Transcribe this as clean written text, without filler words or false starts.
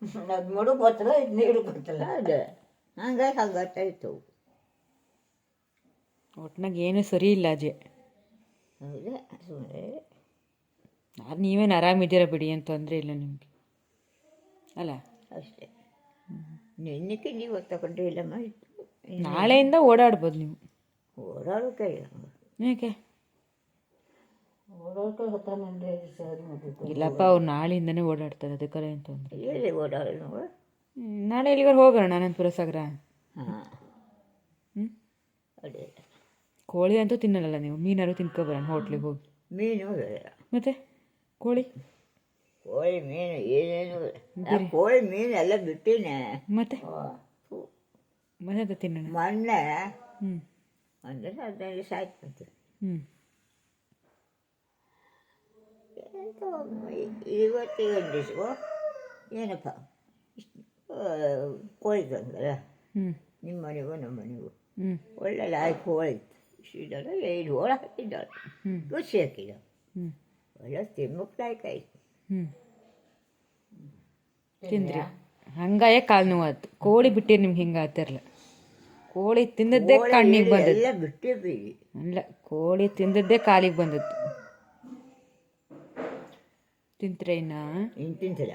ಅದು ಮಡು ಗೊತ್ತಲ್ಲ ಇದು ನೀರು ಗೊತ್ತಲ್ಲ. ಅದೇ ಹಂಗಾಗಿ ಹಂಗಾಗ್ತಾಯಿತ್ತು. ಒಟ್ನಾಗ ಏನೂ ಸರಿ ಇಲ್ಲ ಅಜ್ಜಿ. ಹೌದೇ ಸುಮ್ಮನೆ ಅದು ನೀವೇನು ಆರಾಮಿದ್ದೀರ ಬಿಡಿ, ಏನು ತೊಂದರೆ ಇಲ್ಲ ನಿಮಗೆ ಅಲ್ಲ. ಅಷ್ಟೇ. ನಿನ್ನಕ್ಕೆ ನೀವು ತಗೊಂಡ್ರೆ ಇಲ್ಲ ಮಾಡಿ ನಾಳೆಯಿಂದ ಓಡಾಡ್ಬೋದು ನೀವು. ಓಡಾಡೋಕೆ ಯಾಕೆ ಓಡೋಕೆ ಹತ್ರ ಮಂದಿ ಸರಿ ಮಾಡಿದ್ದು. ಇಲ್ಲಪ್ಪ, ಅವ್ರು ನಾಳೆಯಿಂದನೇ ಓಡಾಡ್ತಾರೆ, ಅದಕ್ಕಲ್ಲ ಏನು ತೊಂದರೆ. ಎಲ್ಲಿ ಓಡಾಡೋದು ನಾವು? ನಾಳೆ ಎಲ್ಲಿಗಾರು ಹೋಗೋಣ ಅನಂತಪುರ ಸಾಗರ. ಹಾಂ ಹ್ಞೂ, ಅದೇ. ಕೋಳಿ ಅಂತೂ ತಿನ್ನಲ್ಲ ನೀವು, ಮೀನಾರು ತಿನ್ಕೊಬರೋಣ ಹೋಟ್ಲಿಗೆ ಹೋಗಿ. ಮೀನು ಬೇಡ. ಮತ್ತೆ ಕೋಳಿ ಕೋಳಿ ಮೀನು ಏನೇನು ಕೋಳಿ ಮೀನು ಎಲ್ಲ ಬಿಟ್ಟಿನೇ. ಮತ್ತೆ ಮತ್ತೆ ತಿನ್ನೋಣ. ಮೊನ್ನೆ ಹ್ಞೂ ಅಂದರೆ 15 ದಿವಸ ಆಯ್ತು ಅಂತ. ಹ್ಞೂ ಇವತ್ತಿಗೆ ಒಂದು ದಿವಸ ಏನಪ್ಪ ಕೋಳಿ ತಂದಲ್ಲ, ಹ್ಞೂ ನಿಮ್ಮ ಮನೆಗೂ ನಮ್ಮ ಮನೆಗೂ ಹ್ಞೂ ಒಳ್ಳೆ ಲಾಯ್ ಕೋಳಿ ಇದ್ದಾಳೆ. 5 ಹೋಳು ಹಾಕಿದ್ದಾಳೆ, ಖುಷಿ ಹಾಕಿದ. ಹ್ಞೂ ಒಳ್ಳೆ ತಿಮ್ಮಕ್ಕಾಯ್ತು. ಹ್ಞೂ ತಿಂದ್ರಿ, ಹಂಗಾಯೇ ಕಾಲು ನೋವಾಯ್ತು. ಕೋಳಿ ಬಿಟ್ಟಿರಿ ನಿಮ್ಗೆ ಹಿಂಗೆ ಆಗ್ತಿರಲ್ಲ. ಕೋಳಿ ತಿಂದದ್ದೇ ಕಣ್ಣಿಗೆ ಬಂದದ್ದು. ಎಲ್ಲ ಬಿಟ್ಟಿದ್ದೀವಿ. ಅಲ್ಲ, ಕೋಳಿ ತಿಂದದ್ದೇ ಕಾಲಿಗೆ ಬಂದದ್ದು. ತಿಂತೀರ ಇನ್ನ ತಿಂತಿಲ್ಲ.